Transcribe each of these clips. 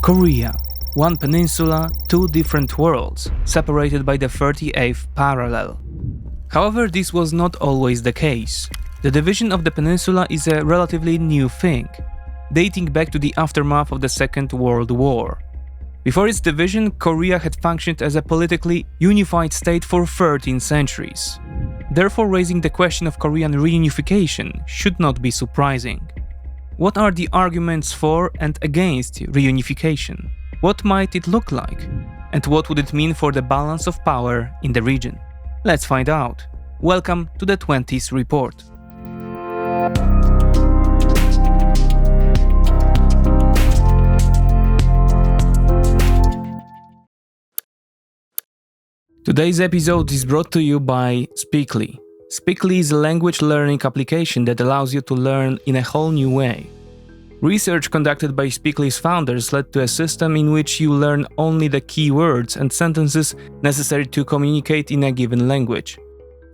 Korea. One peninsula, two different worlds, separated by the 38th parallel. However, this was not always the case. The division of the peninsula is a relatively new thing, dating back to the aftermath of the Second World War. Before its division, Korea had functioned as a politically unified state for 13 centuries. Therefore, raising the question of Korean reunification should not be surprising. What are the arguments for and against reunification? What might it look like? And what would it mean for the balance of power in the region? Let's find out. Welcome to the 20s Report. Today's episode is brought to you by Speakly. Speakly is a language learning application that allows you to learn in a whole new way. Research conducted by Speakly's founders led to a system in which you learn only the key words and sentences necessary to communicate in a given language.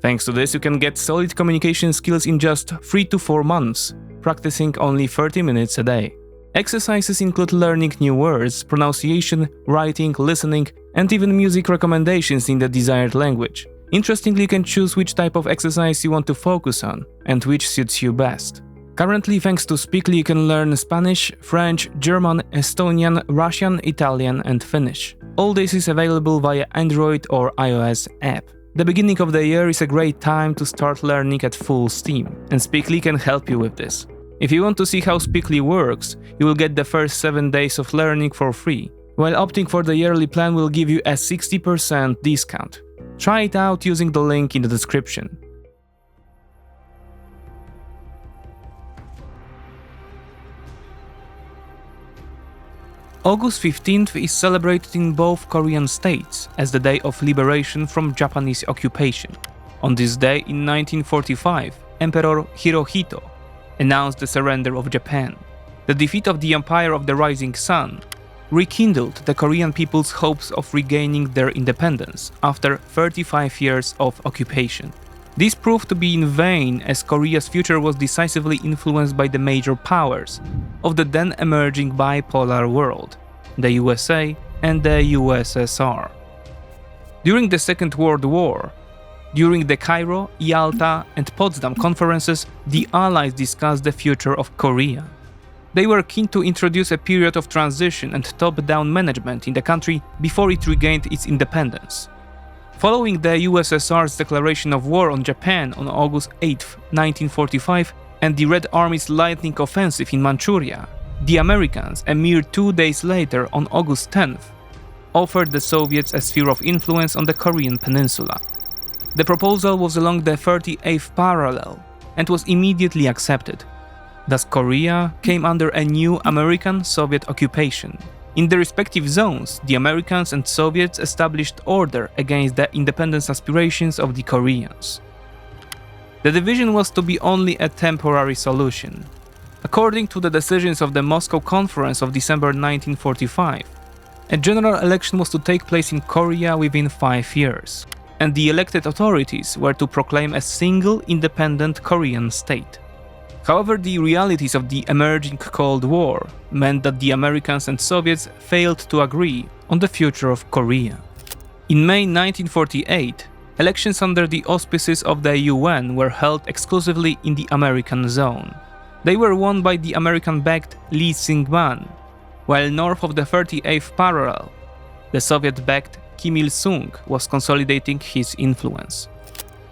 Thanks to this, you can get solid communication skills in just 3 to 4 months, practicing only 30 minutes a day. Exercises include learning new words, pronunciation, writing, listening, and even music recommendations in the desired language. Interestingly, you can choose which type of exercise you want to focus on and which suits you best. Currently, thanks to Speakly, you can learn Spanish, French, German, Estonian, Russian, Italian, and Finnish. All this is available via Android or iOS app. The beginning of the year is a great time to start learning at full steam, and Speakly can help you with this. If you want to see how Speakly works, you will get the first 7 days of learning for free, while opting for the yearly plan will give you a 60% discount. Try it out using the link in the description. August 15th is celebrated in both Korean states as the Day of Liberation from Japanese occupation. On this day in 1945, Emperor Hirohito announced the surrender of Japan. The defeat of the Empire of the Rising Sun rekindled the Korean people's hopes of regaining their independence after 35 years of occupation. This proved to be in vain, as Korea's future was decisively influenced by the major powers of the then emerging bipolar world, the USA and the USSR. During the Second World War, during the Cairo, Yalta, and Potsdam conferences, the Allies discussed the future of Korea. They were keen to introduce a period of transition and top-down management in the country before it regained its independence. Following the USSR's declaration of war on Japan on August 8, 1945, and the Red Army's lightning offensive in Manchuria, the Americans, a mere 2 days later on August 10th, offered the Soviets a sphere of influence on the Korean peninsula. The proposal was along the 38th parallel and was immediately accepted. Thus, Korea came under a new American-Soviet occupation. In the respective zones, the Americans and Soviets established order against the independence aspirations of the Koreans. The division was to be only a temporary solution. According to the decisions of the Moscow Conference of December 1945, a general election was to take place in Korea within 5 years, and the elected authorities were to proclaim a single independent Korean state. However, the realities of the emerging Cold War meant that the Americans and Soviets failed to agree on the future of Korea. In May 1948, elections under the auspices of the UN were held exclusively in the American zone. They were won by the American-backed Lee Syngman, while north of the 38th parallel, the Soviet-backed Kim Il-sung was consolidating his influence.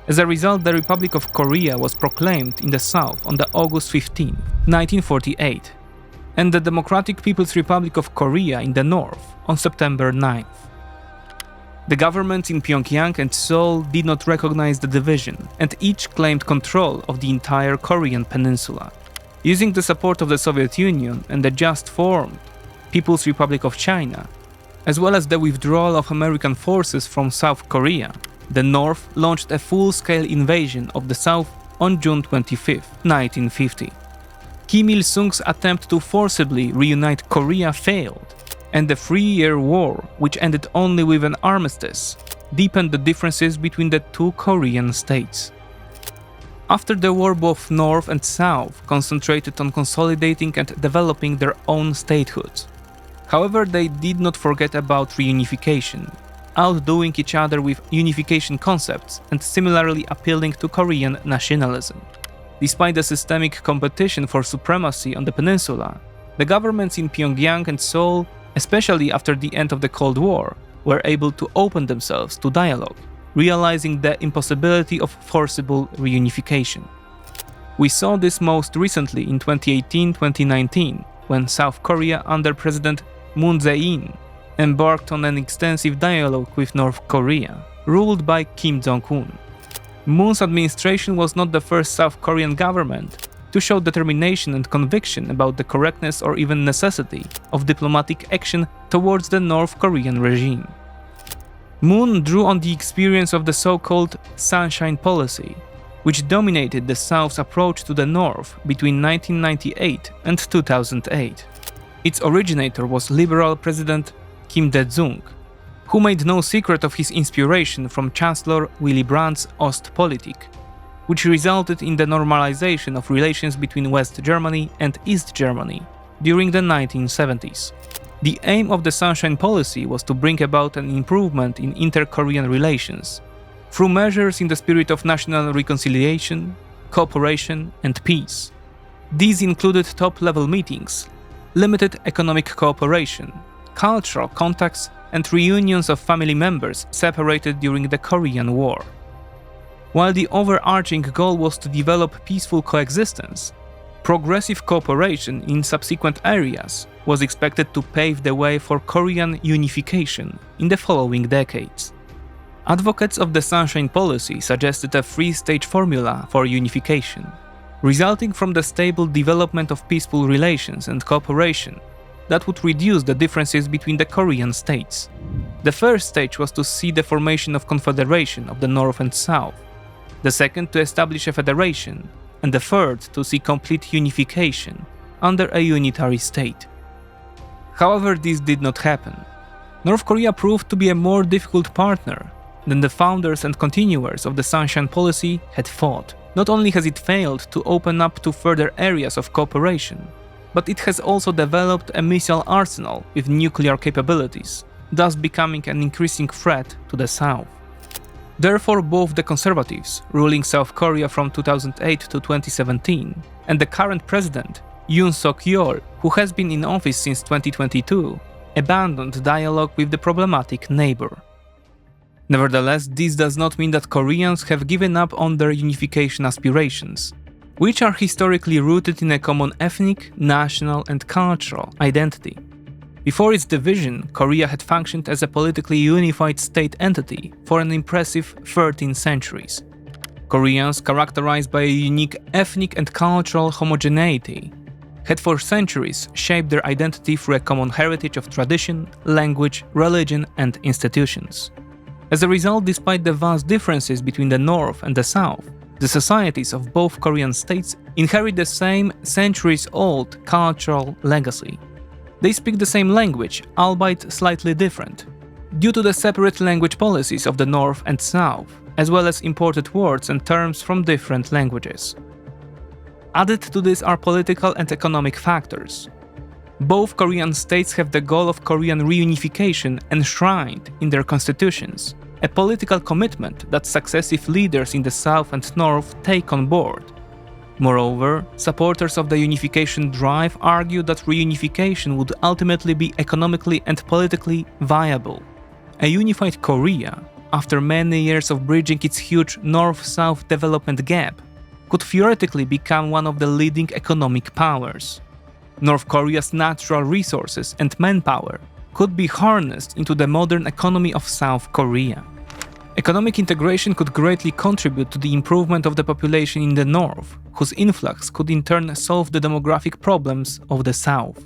As a result, the Republic of Korea was proclaimed in the south on August 15, 1948, and the Democratic People's Republic of Korea in the north on September 9th. The governments in Pyongyang and Seoul did not recognize the division, and each claimed control of the entire Korean peninsula. Using the support of the Soviet Union and the just formed People's Republic of China, as well as the withdrawal of American forces from South Korea, the North launched a full-scale invasion of the South on June 25, 1950. Kim Il-sung's attempt to forcibly reunite Korea failed, and the 3-year war, which ended only with an armistice, deepened the differences between the two Korean states. After the war, both North and South concentrated on consolidating and developing their own statehoods. However, they did not forget about reunification, outdoing each other with unification concepts and similarly appealing to Korean nationalism. Despite the systemic competition for supremacy on the peninsula, the governments in Pyongyang and Seoul, especially after the end of the Cold War, were able to open themselves to dialogue, realizing the impossibility of forcible reunification. We saw this most recently in 2018-2019, when South Korea under President Moon Jae-in embarked on an extensive dialogue with North Korea, ruled by Kim Jong-un. Moon's administration was not the first South Korean government to show determination and conviction about the correctness or even necessity of diplomatic action towards the North Korean regime. Moon drew on the experience of the so-called Sunshine Policy, which dominated the South's approach to the North between 1998 and 2008. Its originator was Liberal President Kim Dae-jung, who made no secret of his inspiration from Chancellor Willy Brandt's Ostpolitik, which resulted in the normalization of relations between West Germany and East Germany during the 1970s. The aim of the Sunshine Policy was to bring about an improvement in inter-Korean relations through measures in the spirit of national reconciliation, cooperation, and peace. These included top-level meetings, limited economic cooperation, cultural contacts, and reunions of family members separated during the Korean War. While the overarching goal was to develop peaceful coexistence, progressive cooperation in subsequent areas was expected to pave the way for Korean unification in the following decades. Advocates of the Sunshine Policy suggested a three-stage formula for unification, resulting from the stable development of peaceful relations and cooperation that would reduce the differences between the Korean states. The first stage was to see the formation of confederation of the North and South, the second to establish a federation, and the third to see complete unification under a unitary state. However, this did not happen. North Korea proved to be a more difficult partner than the founders and continuers of the Sunshine Policy had thought. Not only has it failed to open up to further areas of cooperation, but it has also developed a missile arsenal with nuclear capabilities, thus becoming an increasing threat to the South. Therefore, both the conservatives, ruling South Korea from 2008 to 2017, and the current president, Yoon Suk-yeol, who has been in office since 2022, abandoned dialogue with the problematic neighbor. Nevertheless, this does not mean that Koreans have given up on their unification aspirations, which are historically rooted in a common ethnic, national, and cultural identity. Before its division, Korea had functioned as a politically unified state entity for an impressive 13 centuries. Koreans, characterized by a unique ethnic and cultural homogeneity, had for centuries shaped their identity through a common heritage of tradition, language, religion, and institutions. As a result, despite the vast differences between the North and the South, the societies of both Korean states inherit the same centuries-old cultural legacy. They speak the same language, albeit slightly different, due to the separate language policies of the North and South, as well as imported words and terms from different languages. Added to this are political and economic factors. Both Korean states have the goal of Korean reunification enshrined in their constitutions, a political commitment that successive leaders in the South and North take on board. Moreover, supporters of the unification drive argue that reunification would ultimately be economically and politically viable. A unified Korea, after many years of bridging its huge North-South development gap, could theoretically become one of the leading economic powers. North Korea's natural resources and manpower could be harnessed into the modern economy of South Korea. Economic integration could greatly contribute to the improvement of the population in the North, whose influx could in turn solve the demographic problems of the South.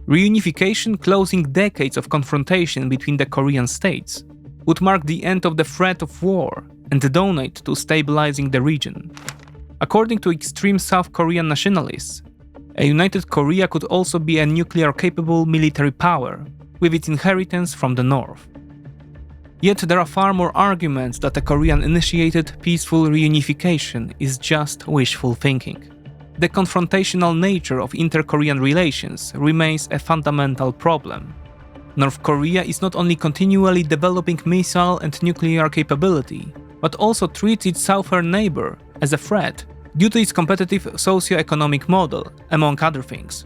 Reunification, closing decades of confrontation between the Korean states, would mark the end of the threat of war and donate to stabilizing the region. According to extreme South Korean nationalists, a united Korea could also be a nuclear-capable military power, with its inheritance from the North. Yet there are far more arguments that a Korean-initiated peaceful reunification is just wishful thinking. The confrontational nature of inter-Korean relations remains a fundamental problem, North Korea is not only continually developing missile and nuclear capability, but also treats its southern neighbor as a threat due to its competitive socio-economic model, among other things.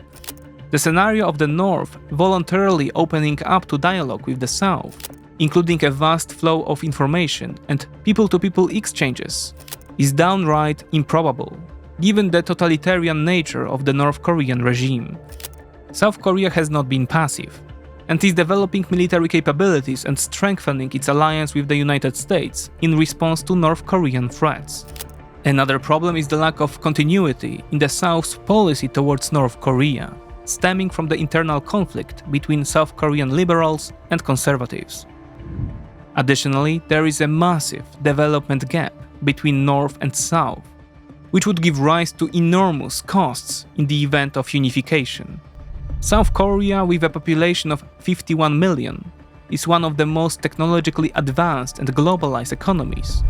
The scenario of the North voluntarily opening up to dialogue with the South, including a vast flow of information and people-to-people exchanges, is downright improbable, given the totalitarian nature of the North Korean regime. South Korea has not been passive, and is developing military capabilities and strengthening its alliance with the United States in response to North Korean threats. Another problem is the lack of continuity in the South's policy towards North Korea, stemming from the internal conflict between South Korean liberals and conservatives. Additionally, there is a massive development gap between North and South, which would give rise to enormous costs in the event of unification. South Korea, with a population of 51 million, is one of the most technologically advanced and globalized economies,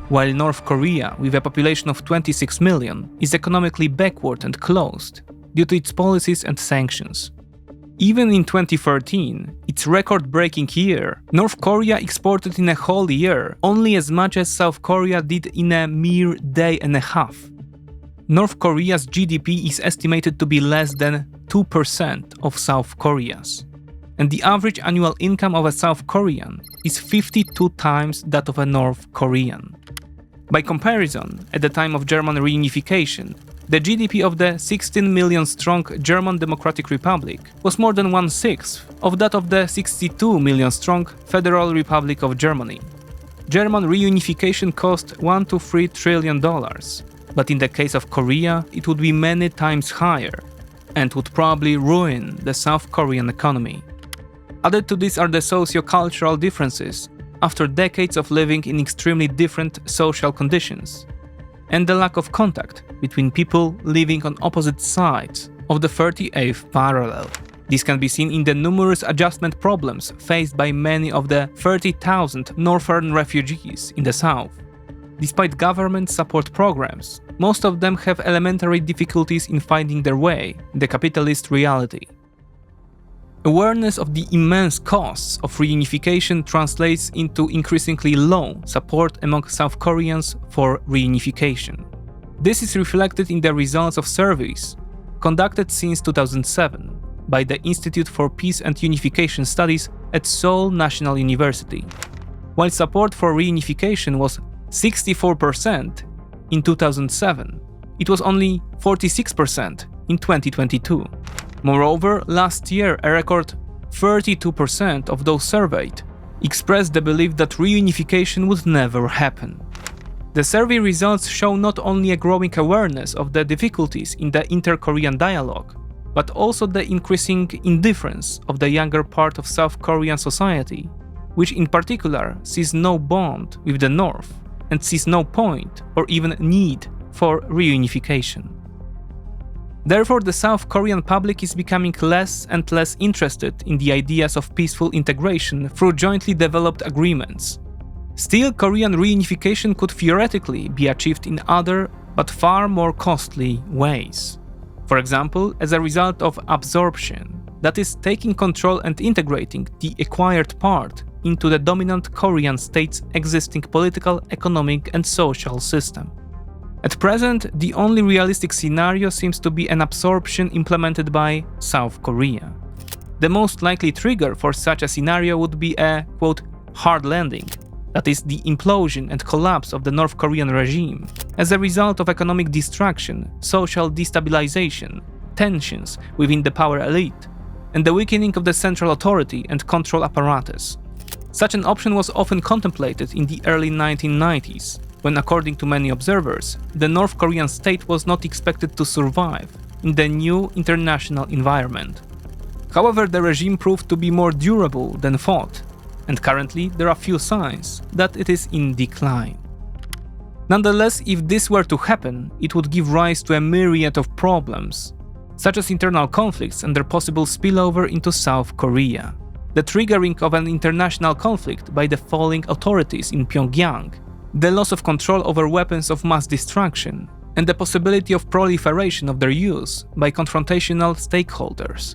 while North Korea, with a population of 26 million, is economically backward and closed due to its policies and sanctions. Even in 2013, its record-breaking year, North Korea exported in a whole year only as much as South Korea did in a mere day and a half. North Korea's GDP is estimated to be less than 2% of South Korea's, and the average annual income of a South Korean is 52 times that of a North Korean. By comparison, at the time of German reunification, the GDP of the 16 million strong German Democratic Republic was more than 1/6 of that of the 62 million strong Federal Republic of Germany. German reunification cost $1 to $3 trillion, but in the case of Korea, it would be many times higher and would probably ruin the South Korean economy. Added to this are the socio-cultural differences after decades of living in extremely different social conditions, and the lack of contact between people living on opposite sides of the 38th parallel. This can be seen in the numerous adjustment problems faced by many of the 30,000 northern refugees in the south. Despite government support programs, most of them have elementary difficulties in finding their way in the capitalist reality. Awareness of the immense costs of reunification translates into increasingly low support among South Koreans for reunification. This is reflected in the results of surveys conducted since 2007 by the Institute for Peace and Unification Studies at Seoul National University. While support for reunification was 64% in 2007, it was only 46% in 2022. Moreover, last year a record 32% of those surveyed expressed the belief that reunification would never happen. The survey results show not only a growing awareness of the difficulties in the inter-Korean dialogue, but also the increasing indifference of the younger part of South Korean society, which in particular sees no bond with the North and sees no point or even need for reunification. Therefore, the South Korean public is becoming less and less interested in the ideas of peaceful integration through jointly developed agreements. Still, Korean reunification could theoretically be achieved in other, but far more costly ways. For example, as a result of absorption, that is, taking control and integrating the acquired part into the dominant Korean state's existing political, economic, and social system. At present, the only realistic scenario seems to be an absorption implemented by South Korea. The most likely trigger for such a scenario would be a, quote, hard landing, that is, the implosion and collapse of the North Korean regime as a result of economic destruction, social destabilization, tensions within the power elite, and the weakening of the central authority and control apparatus. Such an option was often contemplated in the early 1990s, when, according to many observers, the North Korean state was not expected to survive in the new international environment. However, the regime proved to be more durable than thought, and currently there are few signs that it is in decline. Nonetheless, if this were to happen, it would give rise to a myriad of problems, such as internal conflicts and their possible spillover into South Korea, the triggering of an international conflict by the falling authorities in Pyongyang, the loss of control over weapons of mass destruction, and the possibility of proliferation of their use by confrontational stakeholders.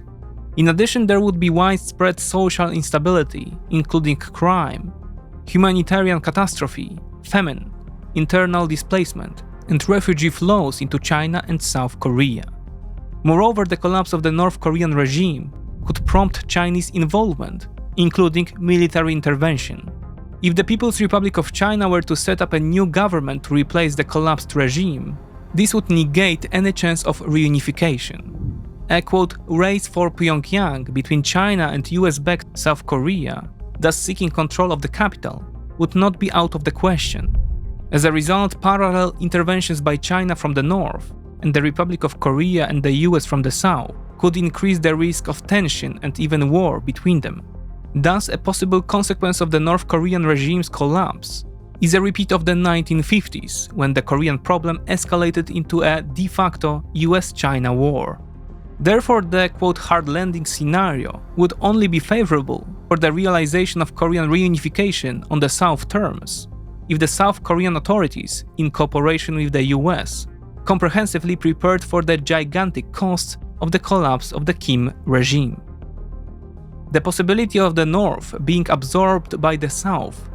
In addition, there would be widespread social instability, including crime, humanitarian catastrophe, famine, internal displacement, and refugee flows into China and South Korea. Moreover, the collapse of the North Korean regime could prompt Chinese involvement, including military intervention. If the People's Republic of China were to set up a new government to replace the collapsed regime, this would negate any chance of reunification. A quote, race for Pyongyang between China and US-backed South Korea, thus seeking control of the capital, would not be out of the question. As a result, parallel interventions by China from the north and the Republic of Korea and the US from the south could increase the risk of tension and even war between them. Thus, a possible consequence of the North Korean regime's collapse is a repeat of the 1950s, when the Korean problem escalated into a de facto US-China war. Therefore, the quote, hard landing scenario would only be favorable for the realization of Korean reunification on the South terms, if the South Korean authorities, in cooperation with the US, comprehensively prepared for the gigantic costs of the collapse of the Kim regime. The possibility of the North being absorbed by the South,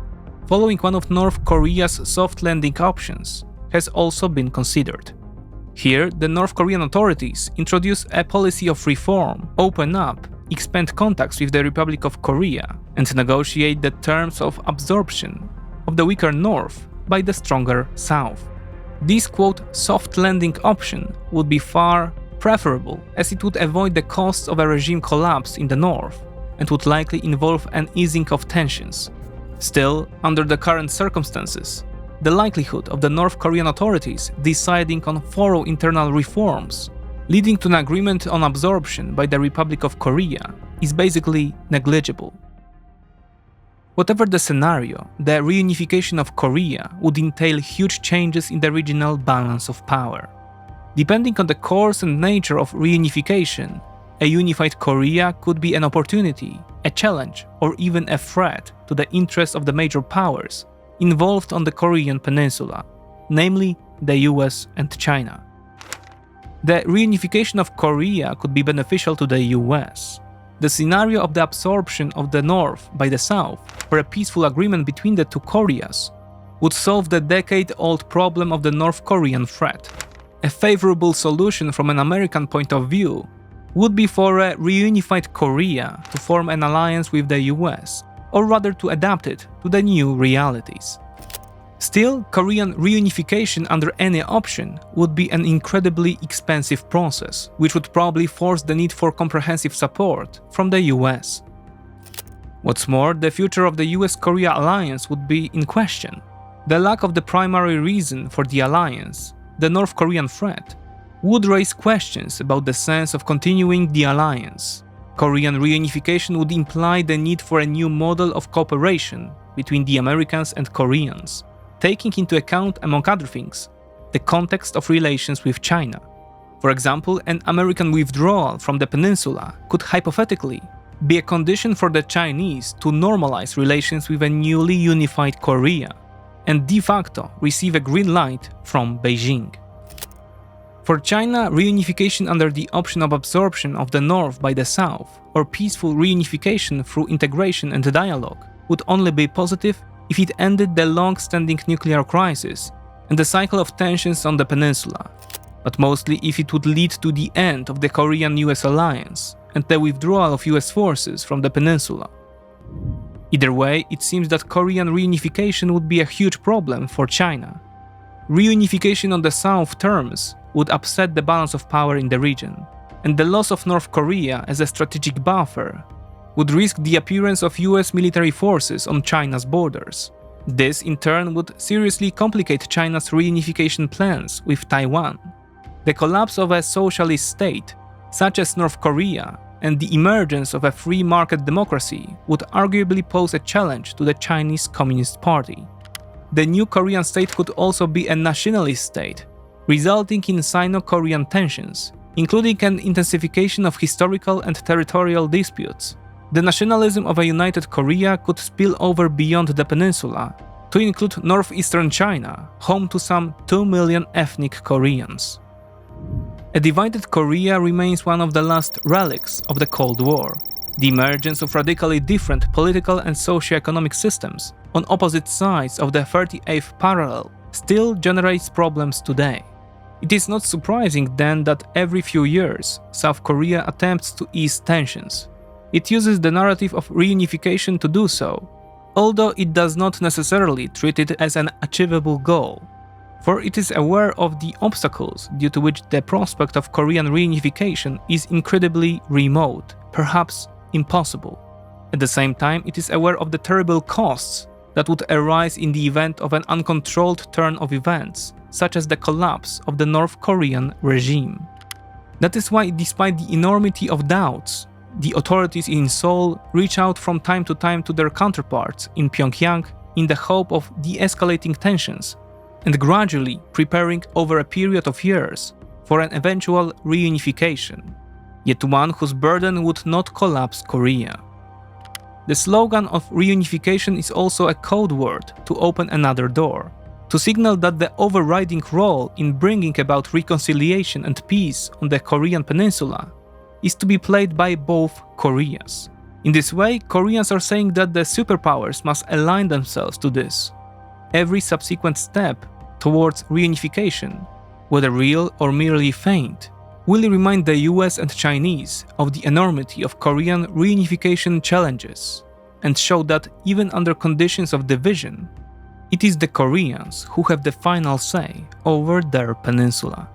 following one of North Korea's soft landing options, has also been considered. Here, the North Korean authorities introduce a policy of reform, open up, expand contacts with the Republic of Korea, and negotiate the terms of absorption of the weaker North by the stronger South. This quote, soft landing option would be far preferable, as it would avoid the costs of a regime collapse in the North and would likely involve an easing of tensions. Still, under the current circumstances, the likelihood of the North Korean authorities deciding on thorough internal reforms, leading to an agreement on absorption by the Republic of Korea, is basically negligible. Whatever the scenario, the reunification of Korea would entail huge changes in the regional balance of power. Depending on the course and nature of reunification, a unified Korea could be an opportunity, a challenge, or even a threat to the interests of the major powers involved on the Korean peninsula, namely the US and China. The reunification of Korea could be beneficial to the US. The scenario of the absorption of the North by the South for a peaceful agreement between the two Koreas would solve the decade-old problem of the North Korean threat. A favorable solution from an American point of view would be for a reunified Korea to form an alliance with the US, or rather to adapt it to the new realities. Still, Korean reunification under any option would be an incredibly expensive process, which would probably force the need for comprehensive support from the US. What's more, the future of the US-Korea alliance would be in question. The lack of the primary reason for the alliance, the North Korean threat, would raise questions about the sense of continuing the alliance. Korean reunification would imply the need for a new model of cooperation between the Americans and Koreans, taking into account, among other things, the context of relations with China. For example, an American withdrawal from the peninsula could hypothetically be a condition for the Chinese to normalize relations with a newly unified Korea and de facto receive a green light from Beijing. For China, reunification under the option of absorption of the North by the South, or peaceful reunification through integration and dialogue, would only be positive if it ended the long-standing nuclear crisis and the cycle of tensions on the peninsula, but mostly if it would lead to the end of the Korean-US alliance and the withdrawal of US forces from the peninsula. Either way, it seems that Korean reunification would be a huge problem for China. Reunification on the South terms would upset the balance of power in the region, and the loss of North Korea as a strategic buffer would risk the appearance of US military forces on China's borders. This, in turn, would seriously complicate China's reunification plans with Taiwan. The collapse of a socialist state, such as North Korea, and the emergence of a free market democracy would arguably pose a challenge to the Chinese Communist Party. The new Korean state could also be a nationalist state, resulting in Sino-Korean tensions, including an intensification of historical and territorial disputes. The nationalism of a united Korea could spill over beyond the peninsula to include northeastern China, home to some 2 million ethnic Koreans. A divided Korea remains one of the last relics of the Cold War. The emergence of radically different political and socio-economic systems on opposite sides of the 38th parallel still generates problems today. It is not surprising then that every few years South Korea attempts to ease tensions. It uses the narrative of reunification to do so, although it does not necessarily treat it as an achievable goal, for it is aware of the obstacles due to which the prospect of Korean reunification is incredibly remote, perhaps impossible. At the same time, it is aware of the terrible costs that would arise in the event of an uncontrolled turn of events, such as the collapse of the North Korean regime. That is why, despite the enormity of doubts, the authorities in Seoul reach out from time to time to their counterparts in Pyongyang in the hope of de-escalating tensions and gradually preparing over a period of years for an eventual reunification, yet one whose burden would not collapse Korea. The slogan of reunification is also a code word to open another door, to signal that the overriding role in bringing about reconciliation and peace on the Korean peninsula is to be played by both Koreas. In this way, Koreans are saying that the superpowers must align themselves to this. Every subsequent step towards reunification, whether real or merely feigned, will remind the US and Chinese of the enormity of Korean reunification challenges and show that even under conditions of division, it is the Koreans who have the final say over their peninsula.